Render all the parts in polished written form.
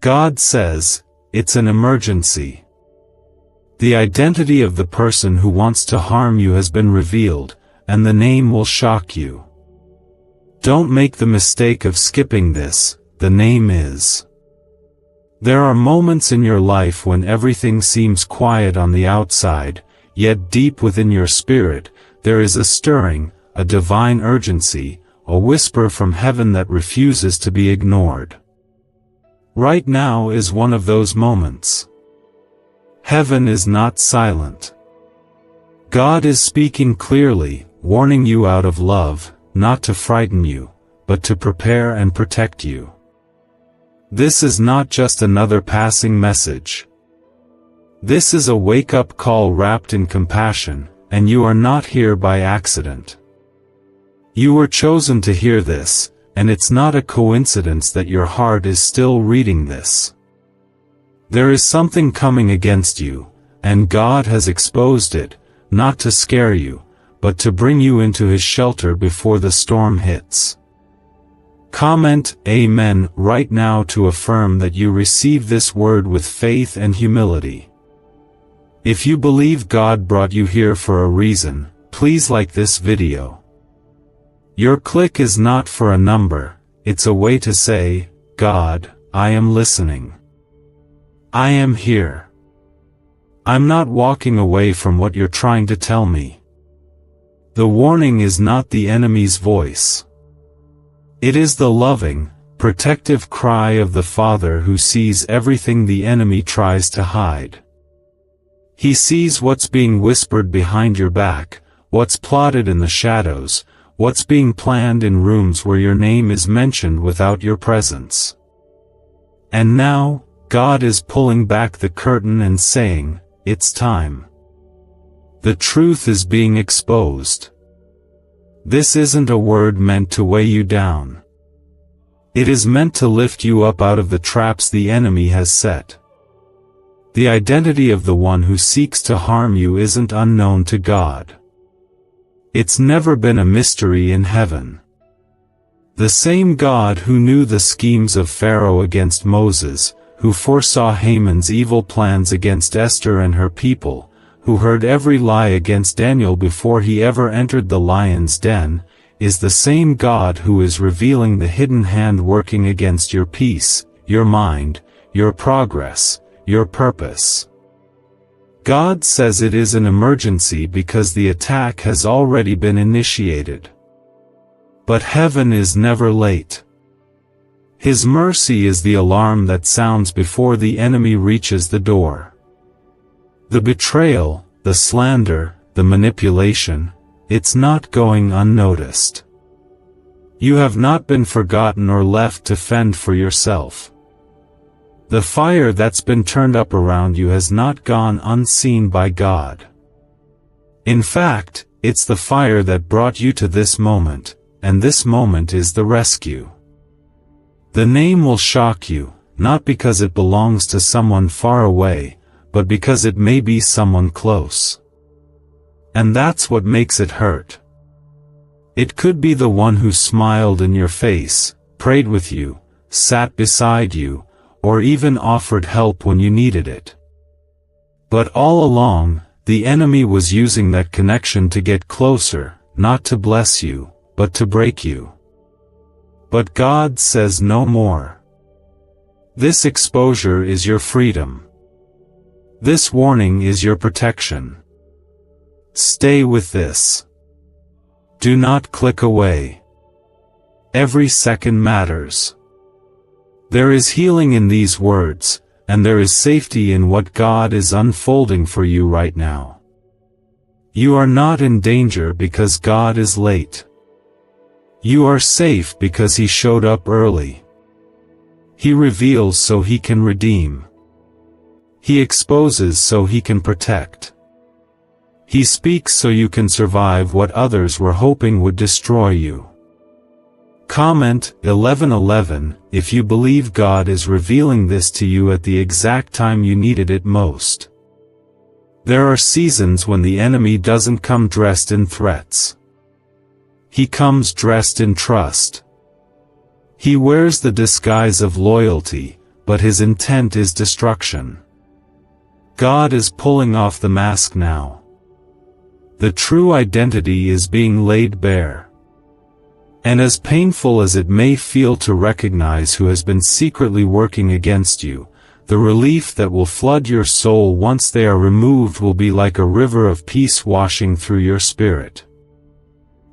God says, it's an emergency. The identity of the person who wants to harm you has been revealed, and the name will shock you. Don't make the mistake of skipping this. The name is. There are moments in your life when everything seems quiet on the outside, yet deep within your spirit, there is a stirring, a divine urgency, a whisper from heaven that refuses to be ignored. Right now is one of those moments. Heaven is not silent. God is speaking clearly, warning you out of love, not to frighten you, but to prepare and protect you. This is not just another passing message. This is a wake-up call wrapped in compassion, and you are not here by accident. You were chosen to hear this, and it's not a coincidence that your heart is still reading this. There is something coming against you, and God has exposed it, not to scare you, but to bring you into His shelter before the storm hits. Comment Amen right now to affirm that you receive this word with faith and humility. If you believe God brought you here for a reason, please like this video. Your click is not for a number, it's a way to say, God, I am listening. I am here. I'm not walking away from what you're trying to tell me. The warning is not the enemy's voice. It is the loving, protective cry of the Father who sees everything the enemy tries to hide. He sees what's being whispered behind your back, what's plotted in the shadows, what's being planned in rooms where your name is mentioned without your presence. And now, God is pulling back the curtain and saying, it's time. The truth is being exposed. This isn't a word meant to weigh you down. It is meant to lift you up out of the traps the enemy has set. The identity of the one who seeks to harm you isn't unknown to God. It's never been a mystery in heaven. The same God who knew the schemes of Pharaoh against Moses, who foresaw Haman's evil plans against Esther and her people, who heard every lie against Daniel before he ever entered the lion's den, is the same God who is revealing the hidden hand working against your peace, your mind, your progress, your purpose. God says it is an emergency because the attack has already been initiated. But heaven is never late. His mercy is the alarm that sounds before the enemy reaches the door. The betrayal, the slander, the manipulation, it's not going unnoticed. You have not been forgotten or left to fend for yourself. The fire that's been turned up around you has not gone unseen by God. In fact, it's the fire that brought you to this moment, and this moment is the rescue. The name will shock you, not because it belongs to someone far away, but because it may be someone close. And that's what makes it hurt. It could be the one who smiled in your face, prayed with you, sat beside you, or even offered help when you needed it. But all along, the enemy was using that connection to get closer, not to bless you, but to break you. But God says no more. This exposure is your freedom. This warning is your protection. Stay with this. Do not click away. Every second matters. There is healing in these words, and there is safety in what God is unfolding for you right now. You are not in danger because God is late. You are safe because He showed up early. He reveals so He can redeem. He exposes so He can protect. He speaks so you can survive what others were hoping would destroy you. Comment 11:11 if you believe God is revealing this to you at the exact time you needed it most. There are seasons when the enemy doesn't come dressed in threats. He comes dressed in trust. He wears the disguise of loyalty, but his intent is destruction. God is pulling off the mask now. The true identity is being laid bare. And as painful as it may feel to recognize who has been secretly working against you, the relief that will flood your soul once they are removed will be like a river of peace washing through your spirit.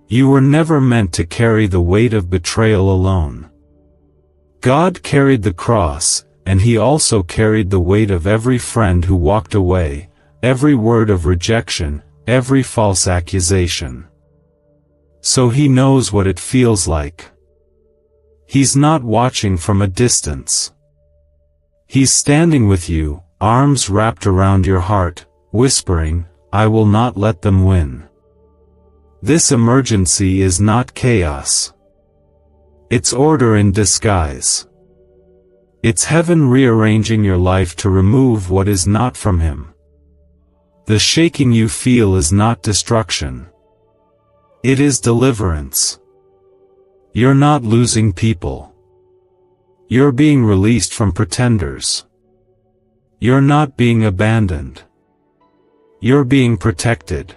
You were never meant to carry the weight of betrayal alone. God carried the cross, and He also carried the weight of every friend who walked away, every word of rejection, every false accusation. So He knows what it feels like. He's not watching from a distance. He's standing with you, arms wrapped around your heart, whispering, "I will not let them win." This emergency is not chaos. It's order in disguise. It's heaven rearranging your life to remove what is not from Him. The shaking you feel is not destruction. It is deliverance. You're not losing people. You're being released from pretenders. You're not being abandoned. You're being protected.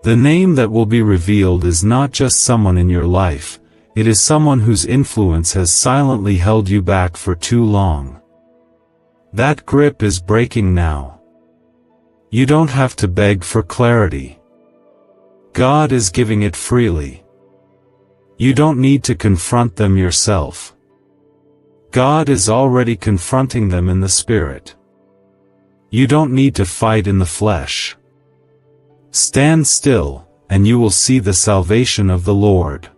The name that will be revealed is not just someone in your life, it is someone whose influence has silently held you back for too long. That grip is breaking now. You don't have to beg for clarity. God is giving it freely. You don't need to confront them yourself. God is already confronting them in the Spirit. You don't need to fight in the flesh. Stand still, and you will see the salvation of the Lord.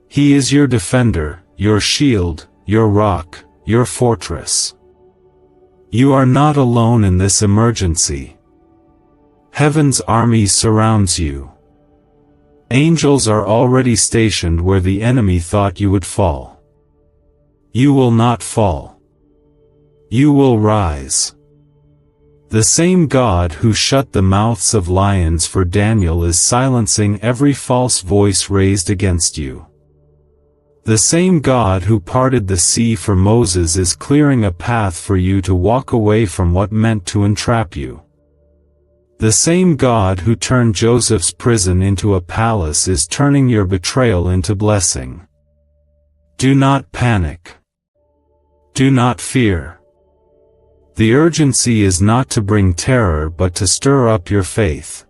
He is your defender, your shield, your rock, your fortress. You are not alone in this emergency. Heaven's army surrounds you. Angels are already stationed where the enemy thought you would fall. You will not fall. You will rise. The same God who shut the mouths of lions for Daniel is silencing every false voice raised against you. The same God who parted the sea for Moses is clearing a path for you to walk away from what meant to entrap you. The same God who turned Joseph's prison into a palace is turning your betrayal into blessing. Do not panic. Do not fear. The urgency is not to bring terror but to stir up your faith.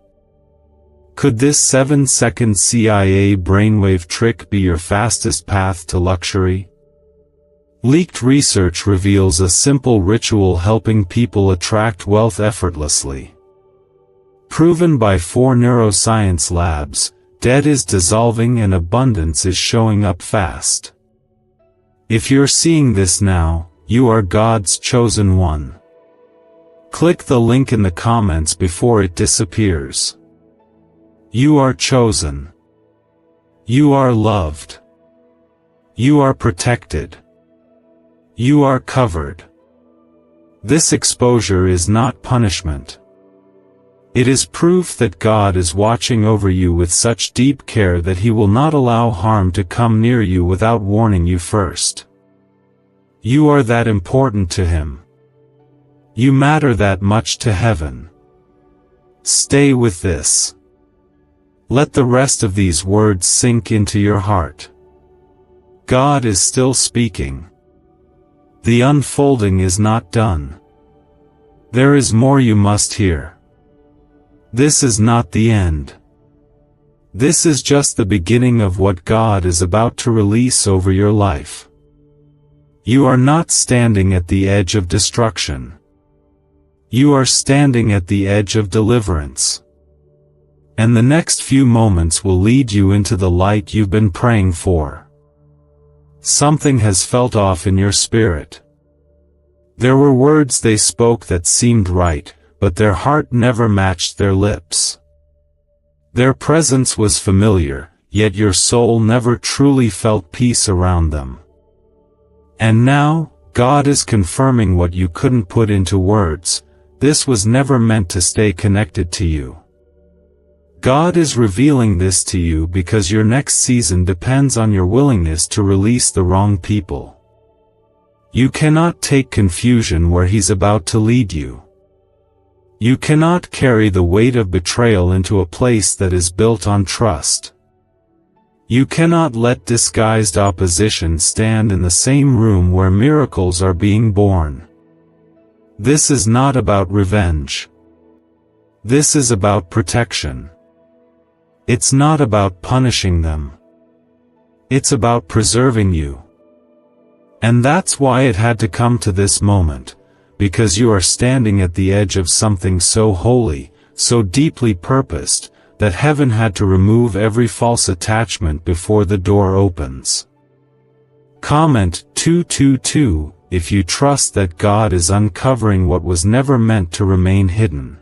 Could this 7-second CIA brainwave trick be your fastest path to luxury? Leaked research reveals a simple ritual helping people attract wealth effortlessly. Proven by 4 neuroscience labs, debt is dissolving and abundance is showing up fast. If you're seeing this now, you are God's chosen one. Click the link in the comments before it disappears. You are chosen. You are loved. You are protected. You are covered. This exposure is not punishment. It is proof that God is watching over you with such deep care that He will not allow harm to come near you without warning you first. You are that important to Him. You matter that much to heaven. Stay with this. Let the rest of these words sink into your heart. God is still speaking. The unfolding is not done. There is more you must hear. This is not the end. This is just the beginning of what God is about to release over your life. You are not standing at the edge of destruction. You are standing at the edge of deliverance. And the next few moments will lead you into the light you've been praying for. Something has felt off in your spirit. There were words they spoke that seemed right, but their heart never matched their lips. Their presence was familiar, yet your soul never truly felt peace around them. And now, God is confirming what you couldn't put into words. This was never meant to stay connected to you. God is revealing this to you because your next season depends on your willingness to release the wrong people. You cannot take confusion where He's about to lead you. You cannot carry the weight of betrayal into a place that is built on trust. You cannot let disguised opposition stand in the same room where miracles are being born. This is not about revenge. This is about protection. It's not about punishing them. It's about preserving you. And that's why it had to come to this moment, because you are standing at the edge of something so holy, so deeply purposed, that heaven had to remove every false attachment before the door opens. Comment 222 if you trust that God is uncovering what was never meant to remain hidden.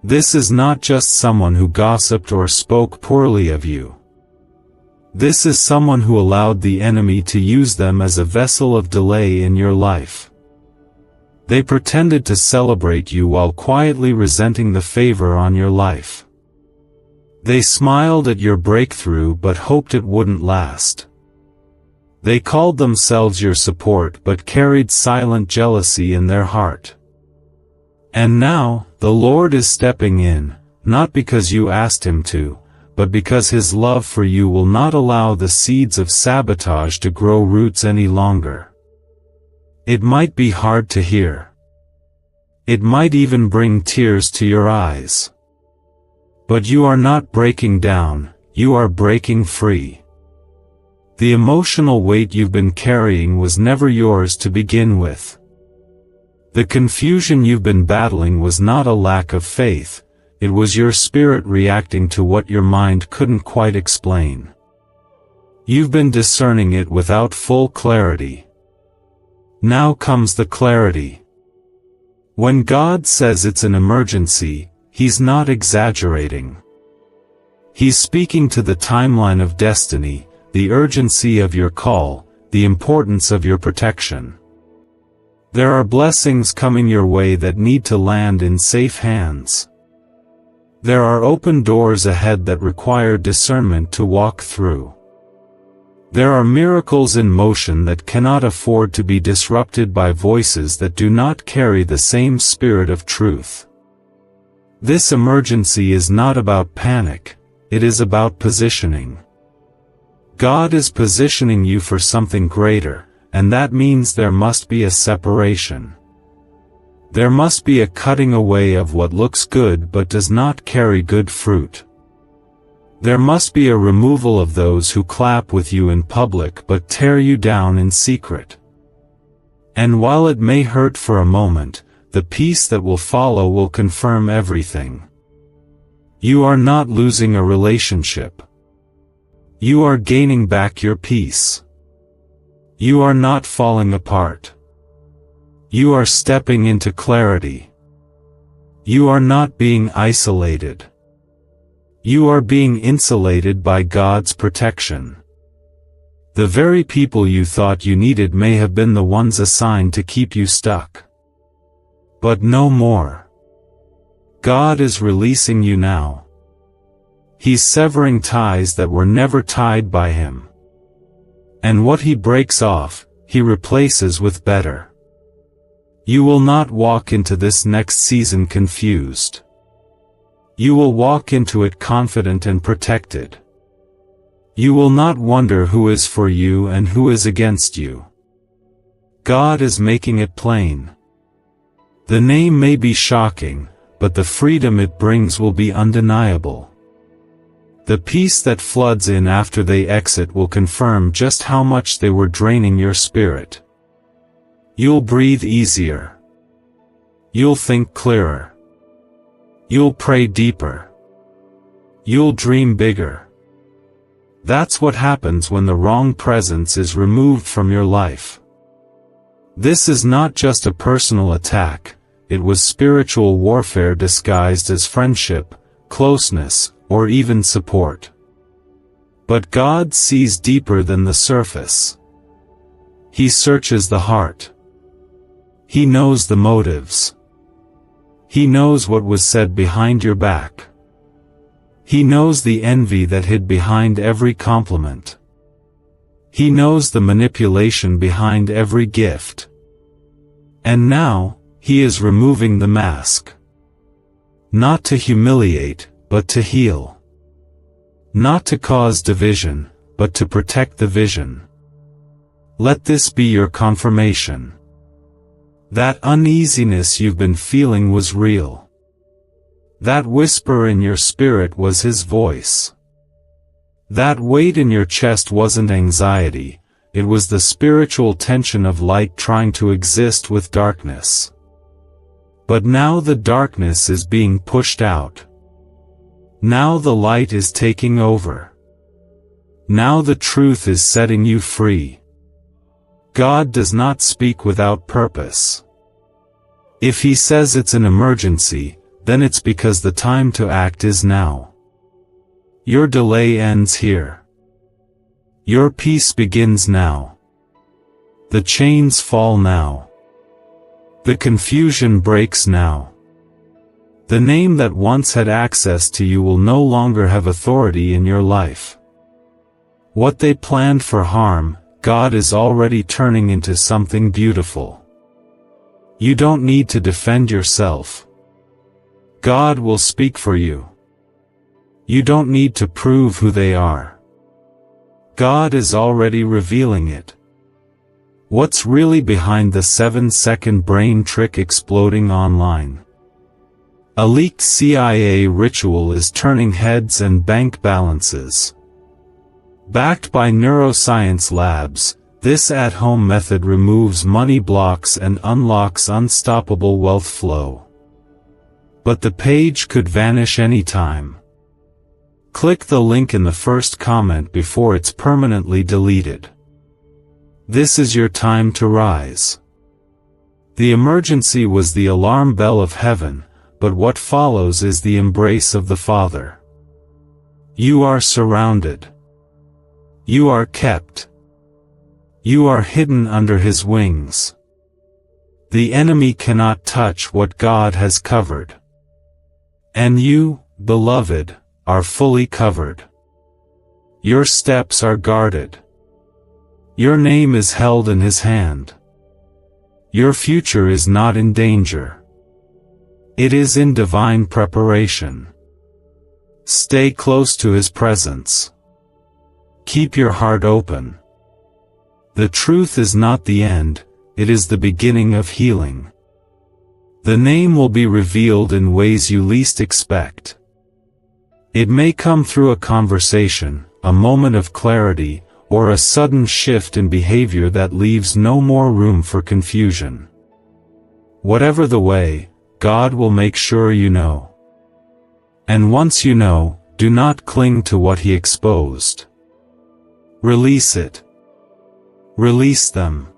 This is not just someone who gossiped or spoke poorly of you. This is someone who allowed the enemy to use them as a vessel of delay in your life. They pretended to celebrate you while quietly resenting the favor on your life. They smiled at your breakthrough but hoped it wouldn't last. They called themselves your support but carried silent jealousy in their heart. And now, the Lord is stepping in, not because you asked Him to, but because His love for you will not allow the seeds of sabotage to grow roots any longer. It might be hard to hear. It might even bring tears to your eyes. But you are not breaking down, you are breaking free. The emotional weight you've been carrying was never yours to begin with. The confusion you've been battling was not a lack of faith, it was your spirit reacting to what your mind couldn't quite explain. You've been discerning it without full clarity. Now comes the clarity. When God says it's an emergency, He's not exaggerating. He's speaking to the timeline of destiny, the urgency of your call, the importance of your protection. There are blessings coming your way that need to land in safe hands. There are open doors ahead that require discernment to walk through. There are miracles in motion that cannot afford to be disrupted by voices that do not carry the same spirit of truth. This emergency is not about panic, it is about positioning. God is positioning you for something greater, and that means there must be a separation. There must be a cutting away of what looks good but does not carry good fruit. There must be a removal of those who clap with you in public but tear you down in secret. And while it may hurt for a moment, the peace that will follow will confirm everything. You are not losing a relationship. You are gaining back your peace. You are not falling apart. You are stepping into clarity. You are not being isolated. You are being insulated by God's protection. The very people you thought you needed may have been the ones assigned to keep you stuck. But no more. God is releasing you now. He's severing ties that were never tied by Him. And what He breaks off, He replaces with better. You will not walk into this next season confused. You will walk into it confident and protected. You will not wonder who is for you and who is against you. God is making it plain. The name may be shocking, but the freedom it brings will be undeniable. The peace that floods in after they exit will confirm just how much they were draining your spirit. You'll breathe easier. You'll think clearer. You'll pray deeper. You'll dream bigger. That's what happens when the wrong presence is removed from your life. This is not just a personal attack, it was spiritual warfare disguised as friendship, closeness, or even support. But God sees deeper than the surface. He searches the heart. He knows the motives. He knows what was said behind your back. He knows the envy that hid behind every compliment. He knows the manipulation behind every gift. And now, He is removing the mask. Not to humiliate, but to heal. Not to cause division, but to protect the vision. Let this be your confirmation. That uneasiness you've been feeling was real. That whisper in your spirit was His voice. That weight in your chest wasn't anxiety, it was the spiritual tension of light trying to exist with darkness. But now the darkness is being pushed out. Now the light is taking over. Now the truth is setting you free. God does not speak without purpose. If He says it's an emergency, then it's because the time to act is now. Your delay ends here. Your peace begins now. The chains fall now. The confusion breaks now. The name that once had access to you will no longer have authority in your life. What they planned for harm, God is already turning into something beautiful. You don't need to defend yourself. God will speak for you. You don't need to prove who they are. God is already revealing it. What's really behind the 7-second brain trick exploding online? A leaked CIA ritual is turning heads and bank balances. Backed by neuroscience labs, this at-home method removes money blocks and unlocks unstoppable wealth flow. But the page could vanish anytime. Click the link in the first comment before it's permanently deleted. This is your time to rise. The emergency was the alarm bell of heaven, but what follows is the embrace of the Father. You are surrounded. You are kept. You are hidden under His wings. The enemy cannot touch what God has covered. And you, beloved, are fully covered. Your steps are guarded. Your name is held in His hand. Your future is not in danger. It is in divine preparation. Stay close to His presence. Keep your heart open. The truth is not the end, it is the beginning of healing. The name will be revealed in ways you least expect. It may come through a conversation, a moment of clarity, or a sudden shift in behavior that leaves no more room for confusion. Whatever the way, God will make sure you know. And once you know, do not cling to what He exposed. Release it. Release them.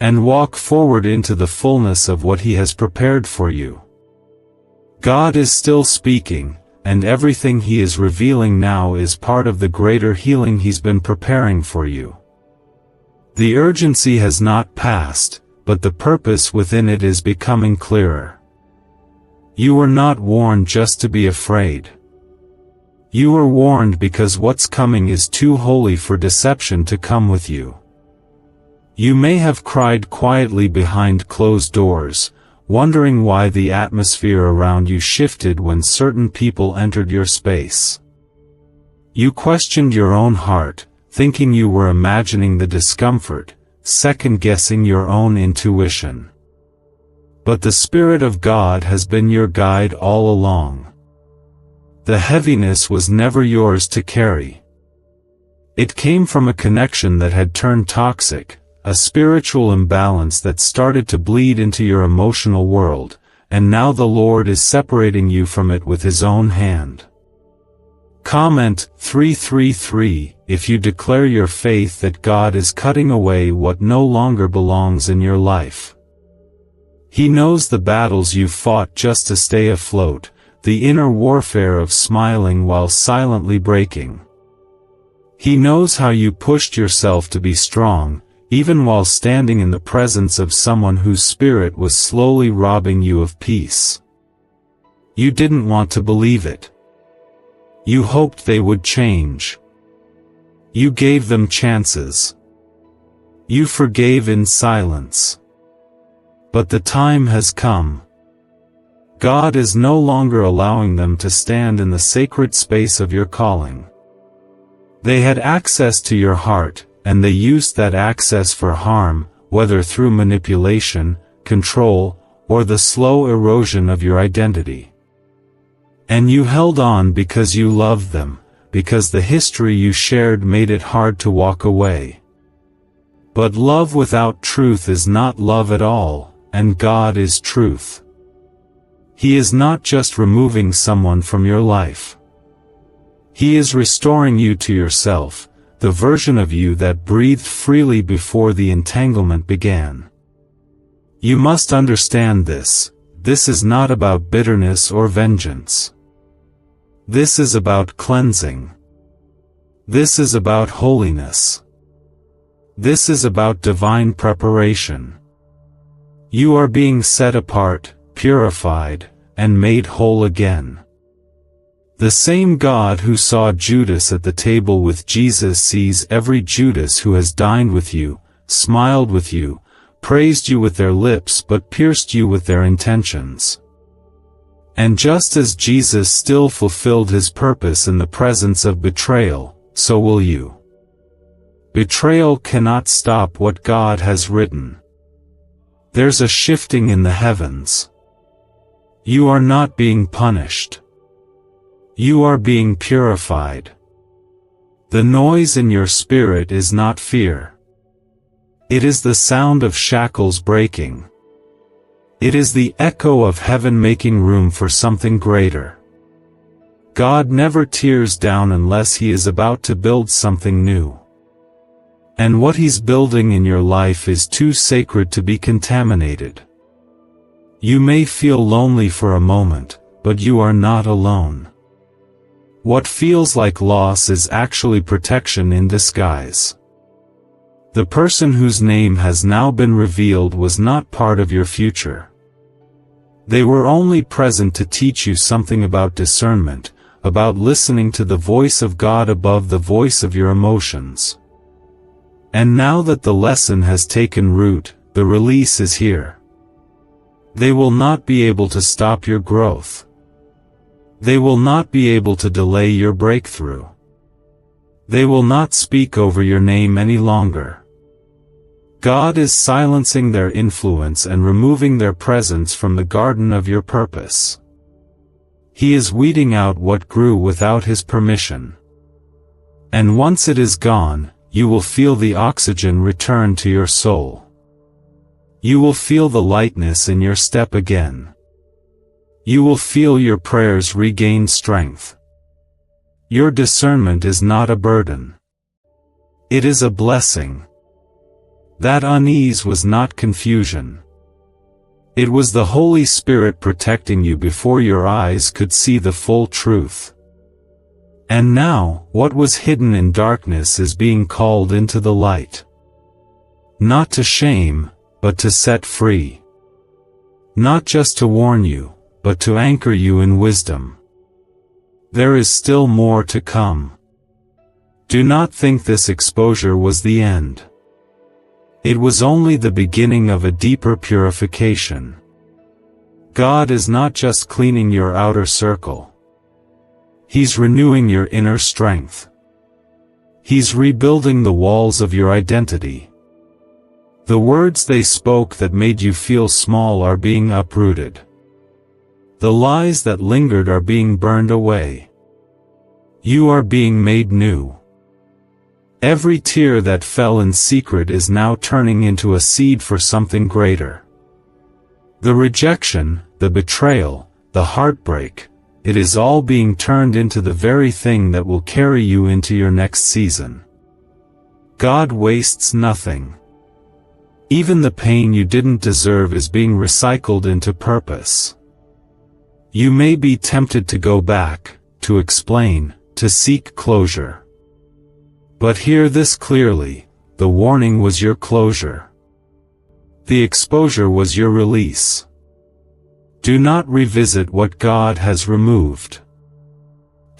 And walk forward into the fullness of what He has prepared for you. God is still speaking, and everything He is revealing now is part of the greater healing He's been preparing for you. The urgency has not passed, but the purpose within it is becoming clearer. You were not warned just to be afraid. You were warned because what's coming is too holy for deception to come with you. You may have cried quietly behind closed doors, wondering why the atmosphere around you shifted when certain people entered your space. You questioned your own heart, thinking you were imagining the discomfort, second-guessing your own intuition. But the Spirit of God has been your guide all along. The heaviness was never yours to carry. It came from a connection that had turned toxic, a spiritual imbalance that started to bleed into your emotional world, and now the Lord is separating you from it with His own hand. Comment 333 if you declare your faith that God is cutting away what no longer belongs in your life. He knows the battles you fought just to stay afloat, the inner warfare of smiling while silently breaking. He knows how you pushed yourself to be strong, even while standing in the presence of someone whose spirit was slowly robbing you of peace. You didn't want to believe it. You hoped they would change. You gave them chances. You forgave in silence. But the time has come. God is no longer allowing them to stand in the sacred space of your calling. They had access to your heart, and they used that access for harm, whether through manipulation, control, or the slow erosion of your identity. And you held on because you loved them, because the history you shared made it hard to walk away. But love without truth is not love at all, and God is truth. He is not just removing someone from your life. He is restoring you to yourself, the version of you that breathed freely before the entanglement began. You must understand this. This is not about bitterness or vengeance. This is about cleansing. This is about holiness. This is about divine preparation. You are being set apart, purified, and made whole again. The same God who saw Judas at the table with Jesus sees every Judas who has dined with you, smiled with you, praised you with their lips but pierced you with their intentions. And just as Jesus still fulfilled his purpose in the presence of betrayal, so will you. Betrayal cannot stop what God has written. There's a shifting in the heavens. You are not being punished. You are being purified. The noise in your spirit is not fear. It is the sound of shackles breaking. It is the echo of heaven making room for something greater. God never tears down unless He is about to build something new. And what He's building in your life is too sacred to be contaminated. You may feel lonely for a moment, but you are not alone. What feels like loss is actually protection in disguise. The person whose name has now been revealed was not part of your future. They were only present to teach you something about discernment, about listening to the voice of God above the voice of your emotions. And now that the lesson has taken root, the release is here. They will not be able to stop your growth. They will not be able to delay your breakthrough. They will not speak over your name any longer. God is silencing their influence and removing their presence from the garden of your purpose. He is weeding out what grew without His permission. And once it is gone, you will feel the oxygen return to your soul. You will feel the lightness in your step again. You will feel your prayers regain strength. Your discernment is not a burden. It is a blessing. That unease was not confusion. It was the Holy Spirit protecting you before your eyes could see the full truth. And now, what was hidden in darkness is being called into the light. Not to shame, but to set free. Not just to warn you, but to anchor you in wisdom. There is still more to come. Do not think this exposure was the end. It was only the beginning of a deeper purification. God is not just cleaning your outer circle. He's renewing your inner strength. He's rebuilding the walls of your identity. The words they spoke that made you feel small are being uprooted. The lies that lingered are being burned away. You are being made new. Every tear that fell in secret is now turning into a seed for something greater. The rejection, the betrayal, the heartbreak, it is all being turned into the very thing that will carry you into your next season. God wastes nothing. Even the pain you didn't deserve is being recycled into purpose. You may be tempted to go back, to explain, to seek closure. But hear this clearly, the warning was your closure. The exposure was your release. Do not revisit what God has removed.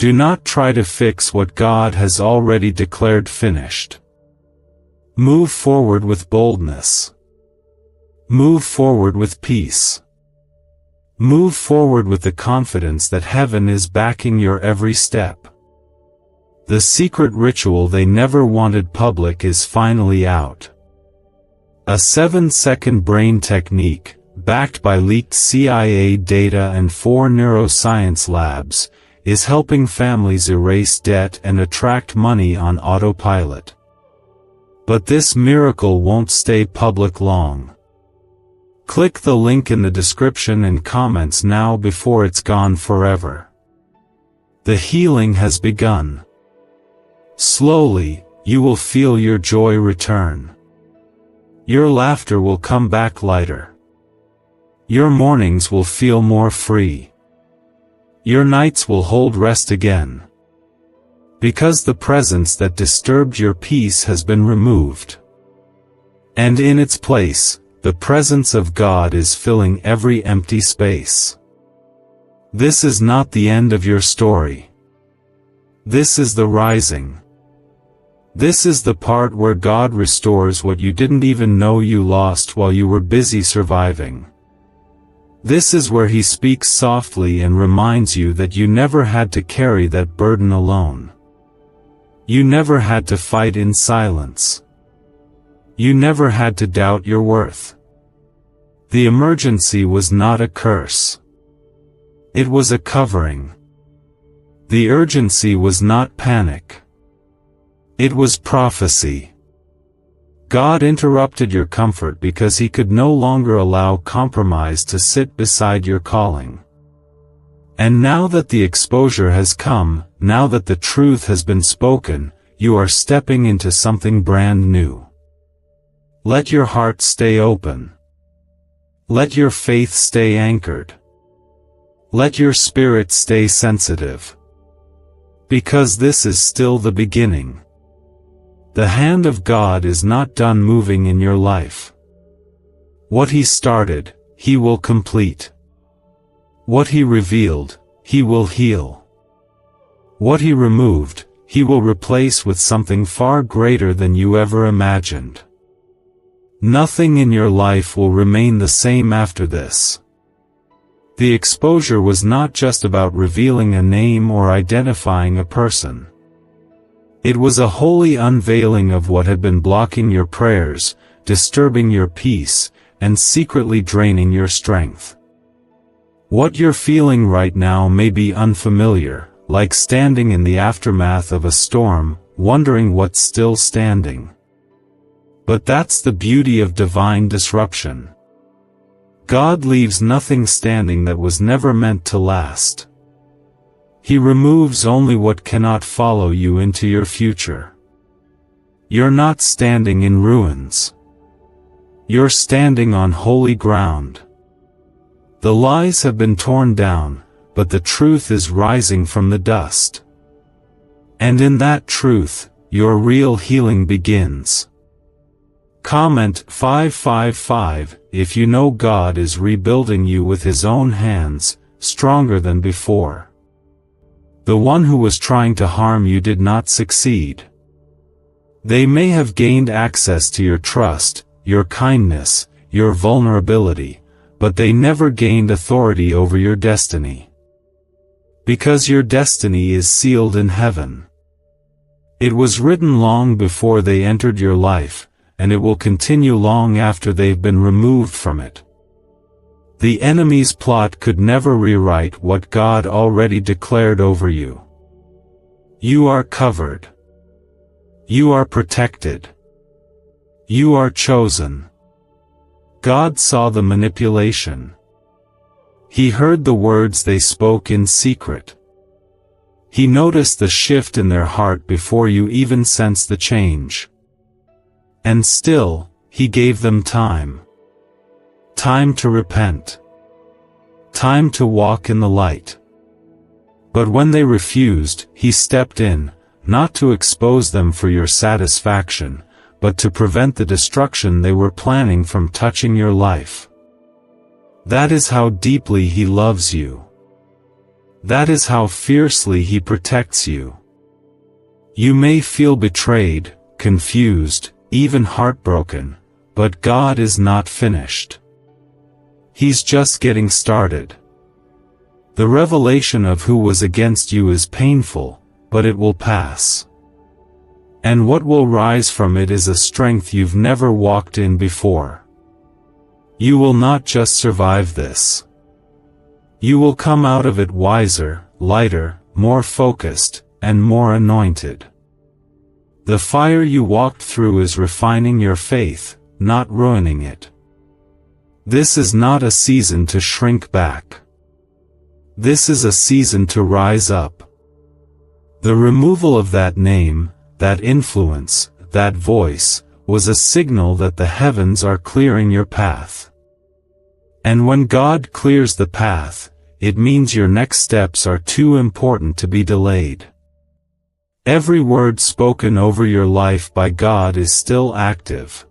Do not try to fix what God has already declared finished. Move forward with boldness. Move forward with peace. Move forward with the confidence that heaven is backing your every step. The secret ritual they never wanted public is finally out. A 7-second brain technique, backed by leaked CIA data and 4 neuroscience labs, is helping families erase debt and attract money on autopilot. But this miracle won't stay public long. Click the link in the description and comments now before it's gone forever. The healing has begun. Slowly, you will feel your joy return. Your laughter will come back lighter. Your mornings will feel more free. Your nights will hold rest again. Because the presence that disturbed your peace has been removed. And in its place, the presence of God is filling every empty space. This is not the end of your story. This is the rising. This is the part where God restores what you didn't even know you lost while you were busy surviving. This is where He speaks softly and reminds you that you never had to carry that burden alone. You never had to fight in silence. You never had to doubt your worth. The emergency was not a curse. It was a covering. The urgency was not panic. It was prophecy. God interrupted your comfort because He could no longer allow compromise to sit beside your calling. And now that the exposure has come, now that the truth has been spoken, you are stepping into something brand new. Let your heart stay open. Let your faith stay anchored. Let your spirit stay sensitive. Because this is still the beginning. The hand of God is not done moving in your life. What He started, He will complete. What He revealed, He will heal. What He removed, He will replace with something far greater than you ever imagined. Nothing in your life will remain the same after this. The exposure was not just about revealing a name or identifying a person. It was a holy unveiling of what had been blocking your prayers, disturbing your peace, and secretly draining your strength. What you're feeling right now may be unfamiliar, like standing in the aftermath of a storm, wondering what's still standing. But that's the beauty of divine disruption. God leaves nothing standing that was never meant to last. He removes only what cannot follow you into your future. You're not standing in ruins. You're standing on holy ground. The lies have been torn down, but the truth is rising from the dust. And in that truth, your real healing begins. Comment 555 if you know God is rebuilding you with His own hands, stronger than before. The one who was trying to harm you did not succeed. They may have gained access to your trust, your kindness, your vulnerability, but they never gained authority over your destiny. Because your destiny is sealed in heaven. It was written long before they entered your life, and it will continue long after they've been removed from it. The enemy's plot could never rewrite what God already declared over you. You are covered. You are protected. You are chosen. God saw the manipulation. He heard the words they spoke in secret. He noticed the shift in their heart before you even sensed the change. And still, He gave them time. Time to repent. Time to walk in the light. But when they refused, He stepped in, not to expose them for your satisfaction, but to prevent the destruction they were planning from touching your life. That is how deeply He loves you. That is how fiercely He protects you. You may feel betrayed, confused, even heartbroken, but God is not finished. He's just getting started. The revelation of who was against you is painful, but it will pass. And what will rise from it is a strength you've never walked in before. You will not just survive this. You will come out of it wiser, lighter, more focused, and more anointed. The fire you walked through is refining your faith, not ruining it. This is not a season to shrink back. This is a season to rise up. The removal of that name, that influence, that voice, was a signal that the heavens are clearing your path. And when God clears the path, it means your next steps are too important to be delayed. Every word spoken over your life by God is still active.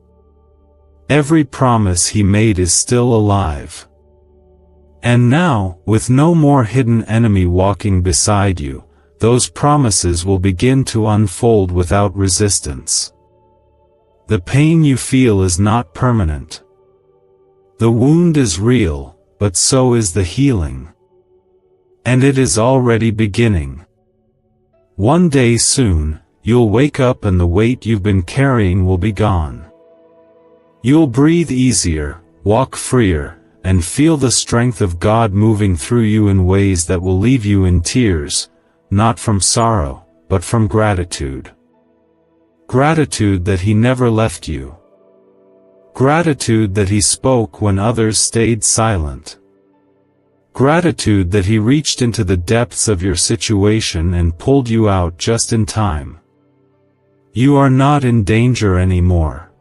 Every promise He made is still alive. And now, with no more hidden enemy walking beside you, those promises will begin to unfold without resistance. The pain you feel is not permanent. The wound is real, but so is the healing. And it is already beginning. One day soon, you'll wake up and the weight you've been carrying will be gone. You'll breathe easier, walk freer, and feel the strength of God moving through you in ways that will leave you in tears, not from sorrow, but from gratitude. Gratitude that He never left you. Gratitude that He spoke when others stayed silent. Gratitude that He reached into the depths of your situation and pulled you out just in time. You are not in danger anymore.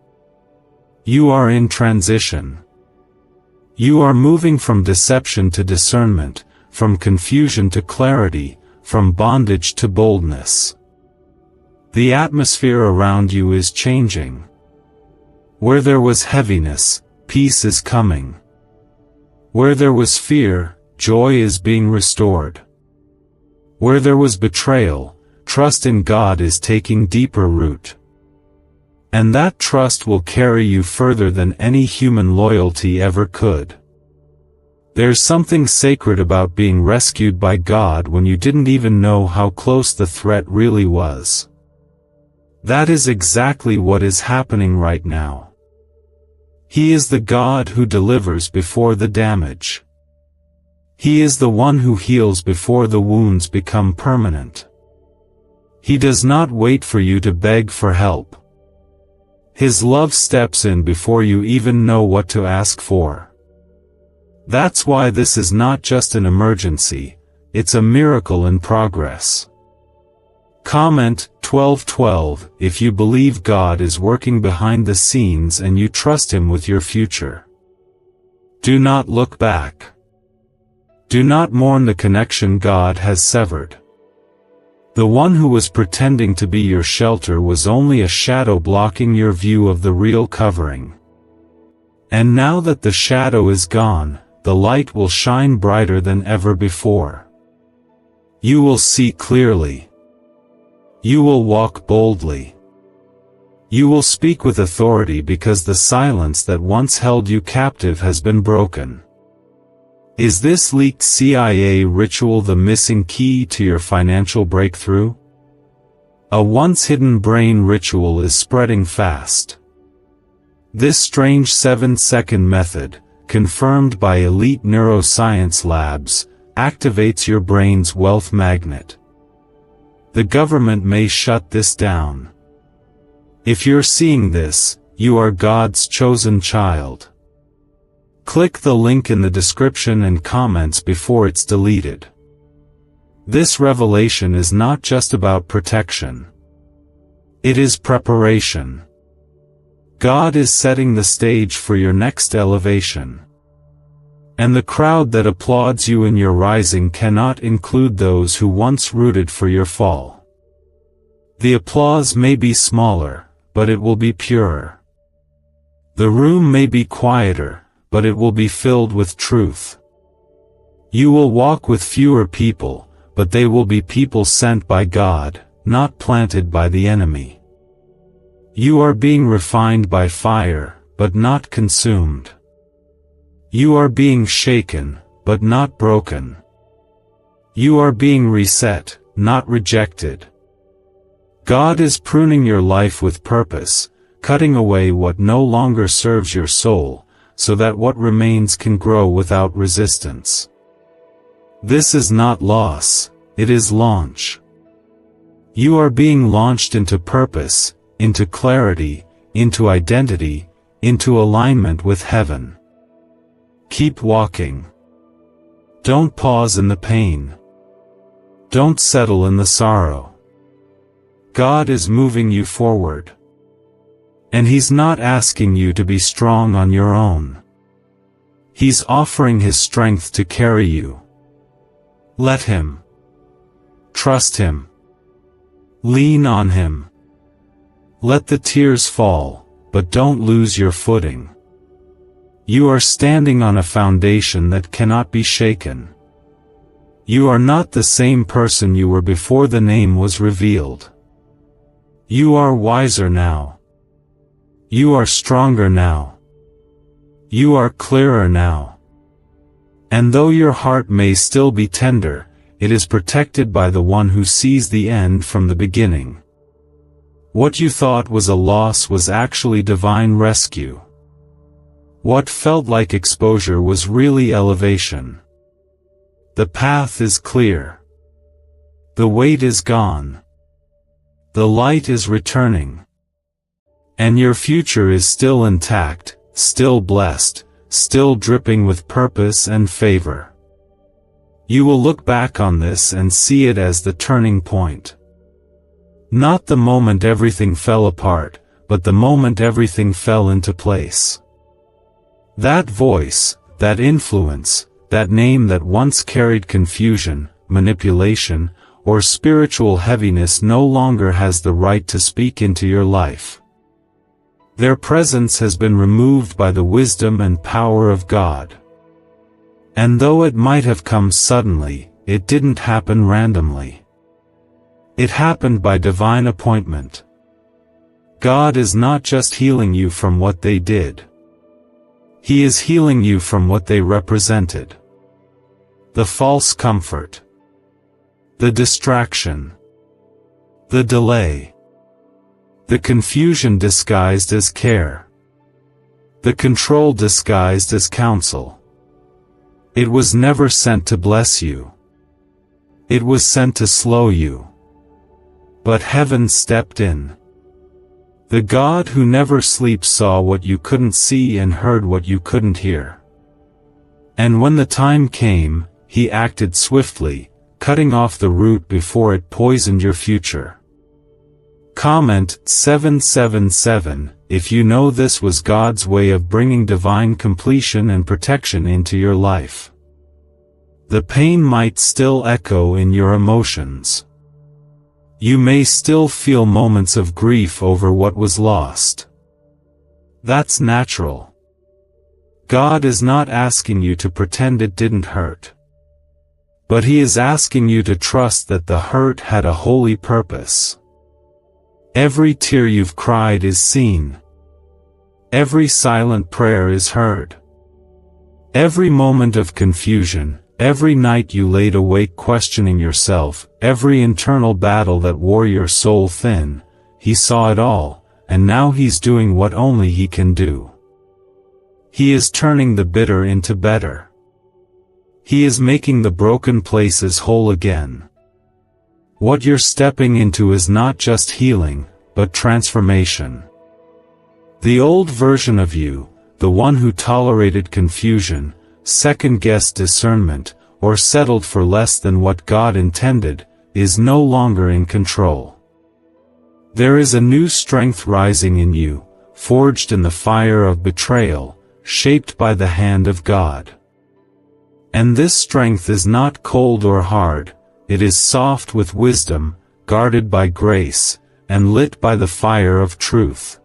You are in transition. You are moving from deception to discernment, from confusion to clarity, from bondage to boldness. The atmosphere around you is changing. Where there was heaviness, peace is coming. Where there was fear, joy is being restored. Where there was betrayal, trust in God is taking deeper root. And that trust will carry you further than any human loyalty ever could. There's something sacred about being rescued by God when you didn't even know how close the threat really was. That is exactly what is happening right now. He is the God who delivers before the damage. He is the one who heals before the wounds become permanent. He does not wait for you to beg for help. His love steps in before you even know what to ask for. That's why this is not just an emergency, it's a miracle in progress. Comment 12:12 if you believe God is working behind the scenes and you trust Him with your future. Do not look back. Do not mourn the connection God has severed. The one who was pretending to be your shelter was only a shadow blocking your view of the real covering. And now that the shadow is gone, the light will shine brighter than ever before. You will see clearly. You will walk boldly. You will speak with authority because the silence that once held you captive has been broken. Is this leaked CIA ritual the missing key to your financial breakthrough? A once-hidden brain ritual is spreading fast. This strange 7-second method, confirmed by elite neuroscience labs, activates your brain's wealth magnet. The government may shut this down. If you're seeing this, you are God's chosen child. Click the link in the description and comments before it's deleted. This revelation is not just about protection. It is preparation. God is setting the stage for your next elevation. And the crowd that applauds you in your rising cannot include those who once rooted for your fall. The applause may be smaller, but it will be purer. The room may be quieter, but it will be filled with truth. You will walk with fewer people, but they will be people sent by God, not planted by the enemy. You are being refined by fire, but not consumed. You are being shaken, but not broken. You are being reset, not rejected. God is pruning your life with purpose, cutting away what no longer serves your soul, so that what remains can grow without resistance. This is not loss, it is launch. You are being launched into purpose, into clarity, into identity, into alignment with heaven. Keep walking. Don't pause in the pain. Don't settle in the sorrow. God is moving you forward. And He's not asking you to be strong on your own. He's offering His strength to carry you. Let Him. Trust Him. Lean on Him. Let the tears fall, but don't lose your footing. You are standing on a foundation that cannot be shaken. You are not the same person you were before the name was revealed. You are wiser now. You are stronger now. You are clearer now. And though your heart may still be tender, it is protected by the one who sees the end from the beginning. What you thought was a loss was actually divine rescue. What felt like exposure was really elevation. The path is clear. The weight is gone. The light is returning. And your future is still intact, still blessed, still dripping with purpose and favor. You will look back on this and see it as the turning point. Not the moment everything fell apart, but the moment everything fell into place. That voice, that influence, that name that once carried confusion, manipulation, or spiritual heaviness no longer has the right to speak into your life. Their presence has been removed by the wisdom and power of God. And though it might have come suddenly, it didn't happen randomly. It happened by divine appointment. God is not just healing you from what they did. He is healing you from what they represented. The false comfort. The distraction. The delay. The confusion disguised as care. The control disguised as counsel. It was never sent to bless you. It was sent to slow you. But heaven stepped in. The God who never sleeps saw what you couldn't see and heard what you couldn't hear. And when the time came, He acted swiftly, cutting off the root before it poisoned your future. Comment 777 if you know this was God's way of bringing divine completion and protection into your life. The pain might still echo in your emotions. You may still feel moments of grief over what was lost. That's natural. God is not asking you to pretend it didn't hurt. But He is asking you to trust that the hurt had a holy purpose. Every tear you've cried is seen. Every silent prayer is heard. Every moment of confusion, every night you laid awake questioning yourself, every internal battle that wore your soul thin, He saw it all, and now He's doing what only He can do. He is turning the bitter into better. He is making the broken places whole again. What you're stepping into is not just healing, but transformation. The old version of you, the one who tolerated confusion, second-guessed discernment, or settled for less than what God intended, is no longer in control. There is a new strength rising in you, forged in the fire of betrayal, shaped by the hand of God. And this strength is not cold or hard, it is soft with wisdom, guarded by grace, and lit by the fire of truth.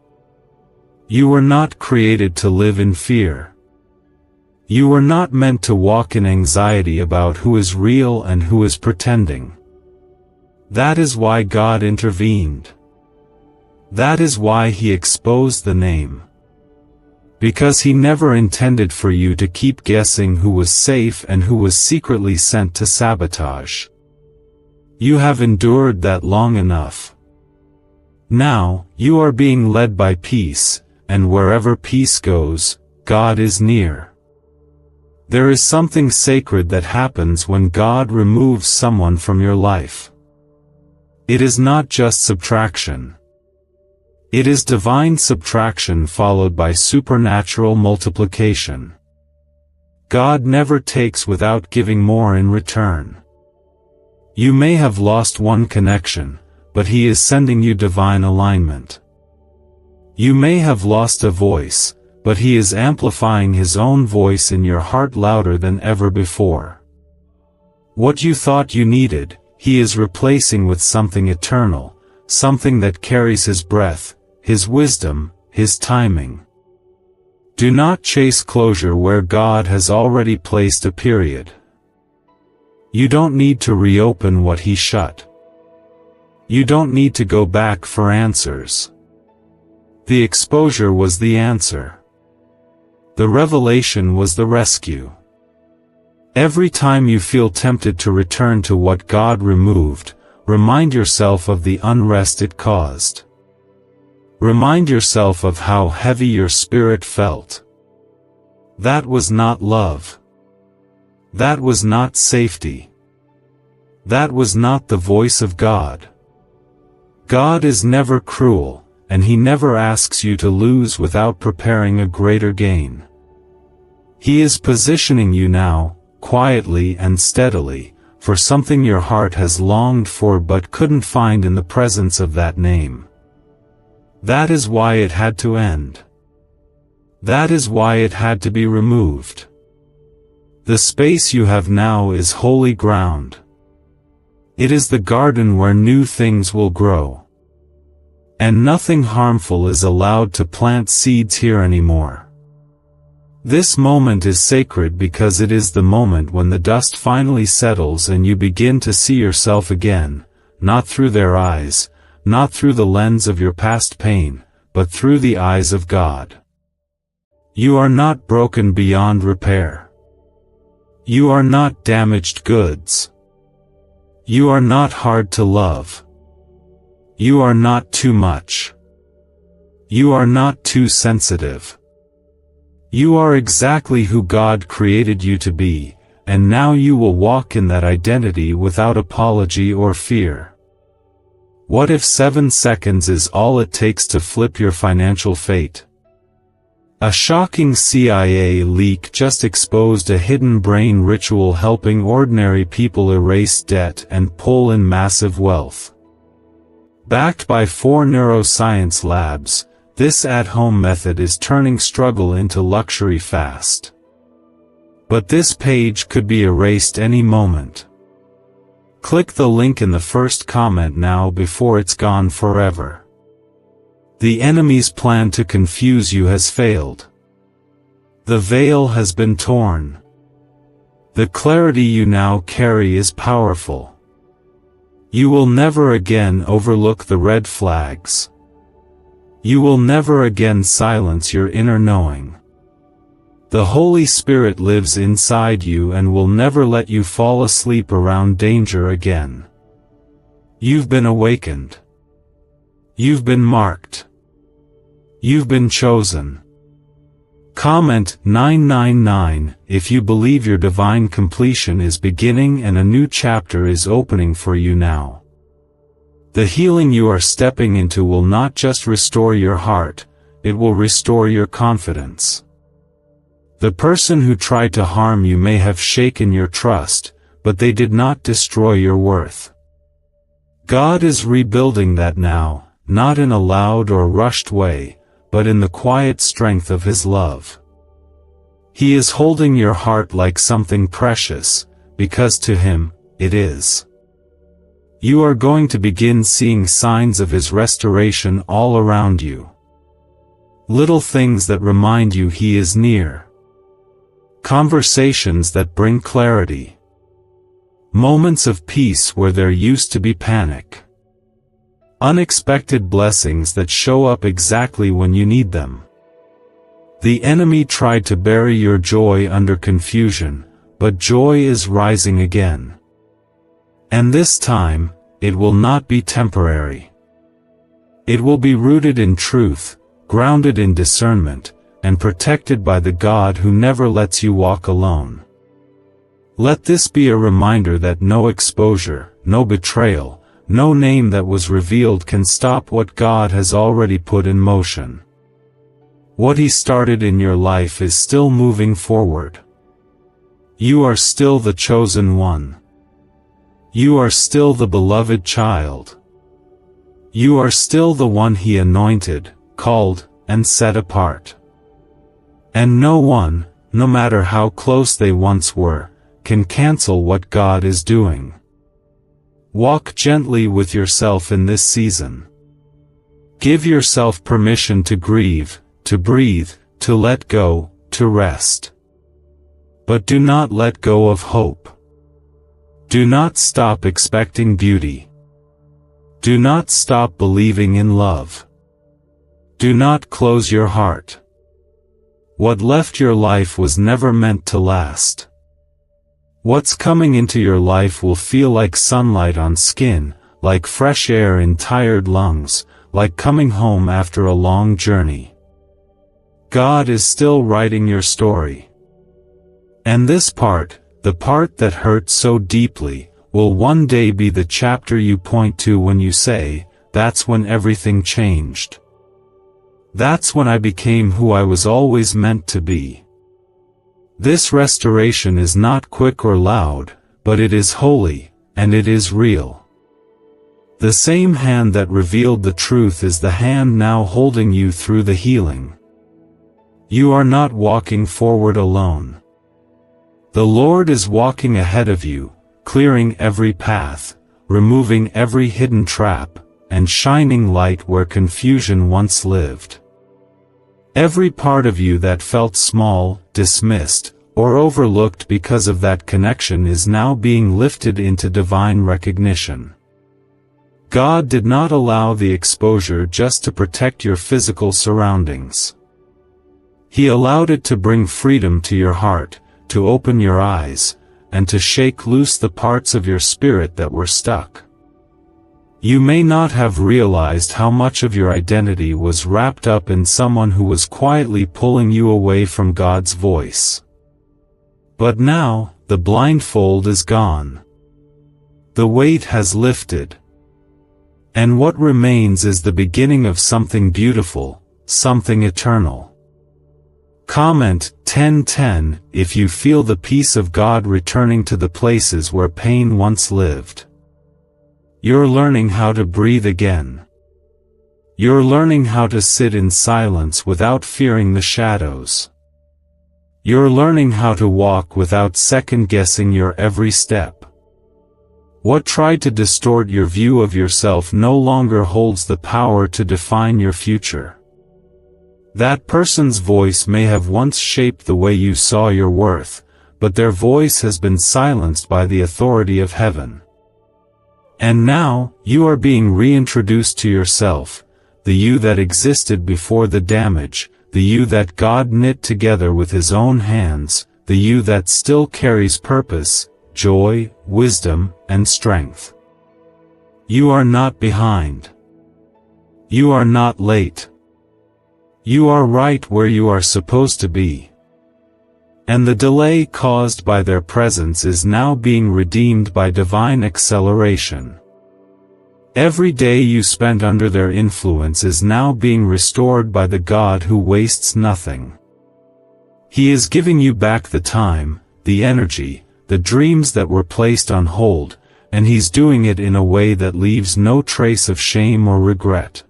You were not created to live in fear. You were not meant to walk in anxiety about who is real and who is pretending. That is why God intervened. That is why He exposed the name. Because He never intended for you to keep guessing who was safe and who was secretly sent to sabotage. You have endured that long enough. Now, you are being led by peace, and wherever peace goes, God is near. There is something sacred that happens when God removes someone from your life. It is not just subtraction. It is divine subtraction followed by supernatural multiplication. God never takes without giving more in return. You may have lost one connection, but He is sending you divine alignment. You may have lost a voice, but He is amplifying His own voice in your heart louder than ever before. What you thought you needed, He is replacing with something eternal, something that carries His breath, His wisdom, His timing. Do not chase closure where God has already placed a period. You don't need to reopen what He shut. You don't need to go back for answers. The exposure was the answer. The revelation was the rescue. Every time you feel tempted to return to what God removed, remind yourself of the unrest it caused. Remind yourself of how heavy your spirit felt. That was not love. That was not safety. That was not the voice of God. God is never cruel, and He never asks you to lose without preparing a greater gain. He is positioning you now, quietly and steadily, for something your heart has longed for but couldn't find in the presence of that name. That is why it had to end. That is why it had to be removed. The space you have now is holy ground. It is the garden where new things will grow. And nothing harmful is allowed to plant seeds here anymore. This moment is sacred because it is the moment when the dust finally settles and you begin to see yourself again, not through their eyes, not through the lens of your past pain, but through the eyes of God. You are not broken beyond repair. You are not damaged goods. You are not hard to love. You are not too much. You are not too sensitive. You are exactly who God created you to be, and now you will walk in that identity without apology or fear. What if 7 seconds is all it takes to flip your financial fate? A shocking CIA leak just exposed a hidden brain ritual helping ordinary people erase debt and pull in massive wealth. Backed by 4 neuroscience labs, this at-home method is turning struggle into luxury fast. But this page could be erased any moment. Click the link in the first comment now before it's gone forever. The enemy's plan to confuse you has failed. The veil has been torn. The clarity you now carry is powerful. You will never again overlook the red flags. You will never again silence your inner knowing. The Holy Spirit lives inside you and will never let you fall asleep around danger again. You've been awakened. You've been marked. You've been chosen. Comment 999 if you believe your divine completion is beginning and a new chapter is opening for you now. The healing you are stepping into will not just restore your heart, it will restore your confidence. The person who tried to harm you may have shaken your trust, but they did not destroy your worth. God is rebuilding that now, not in a loud or rushed way, but in the quiet strength of His love. He is holding your heart like something precious, because to Him, it is. You are going to begin seeing signs of His restoration all around you. Little things that remind you He is near. Conversations that bring clarity. Moments of peace where there used to be panic. Unexpected blessings that show up exactly when you need them. The enemy tried to bury your joy under confusion, but joy is rising again. And this time, it will not be temporary. It will be rooted in truth, grounded in discernment, and protected by the God who never lets you walk alone. Let this be a reminder that no exposure, no betrayal, no name that was revealed can stop what God has already put in motion. What He started in your life is still moving forward. You are still the chosen one. You are still the beloved child. You are still the one He anointed, called, and set apart. And no one, no matter how close they once were, can cancel what God is doing. Walk gently with yourself in this season. Give yourself permission to grieve, to breathe, to let go, to rest. But do not let go of hope. Do not stop expecting beauty. Do not stop believing in love. Do not close your heart. What left your life was never meant to last. What's coming into your life will feel like sunlight on skin, like fresh air in tired lungs, like coming home after a long journey. God is still writing your story. And this part, the part that hurt so deeply, will one day be the chapter you point to when you say, "That's when everything changed. That's when I became who I was always meant to be." This restoration is not quick or loud, but it is holy, and it is real. The same hand that revealed the truth is the hand now holding you through the healing. You are not walking forward alone. The Lord is walking ahead of you, clearing every path, removing every hidden trap, and shining light where confusion once lived. Every part of you that felt small, dismissed, or overlooked because of that connection is now being lifted into divine recognition. God did not allow the exposure just to protect your physical surroundings. He allowed it to bring freedom to your heart, to open your eyes, and to shake loose the parts of your spirit that were stuck. You may not have realized how much of your identity was wrapped up in someone who was quietly pulling you away from God's voice. But now, the blindfold is gone. The weight has lifted. And what remains is the beginning of something beautiful, something eternal. Comment 10:10 if you feel the peace of God returning to the places where pain once lived. You're learning how to breathe again. You're learning how to sit in silence without fearing the shadows. You're learning how to walk without second-guessing your every step. What tried to distort your view of yourself no longer holds the power to define your future. That person's voice may have once shaped the way you saw your worth, but their voice has been silenced by the authority of heaven. And now, you are being reintroduced to yourself, the you that existed before the damage, the you that God knit together with His own hands, the you that still carries purpose, joy, wisdom, and strength. You are not behind. You are not late. You are right where you are supposed to be. And the delay caused by their presence is now being redeemed by divine acceleration. Every day you spent under their influence is now being restored by the God who wastes nothing. He is giving you back the time, the energy, the dreams that were placed on hold, and He's doing it in a way that leaves no trace of shame or regret.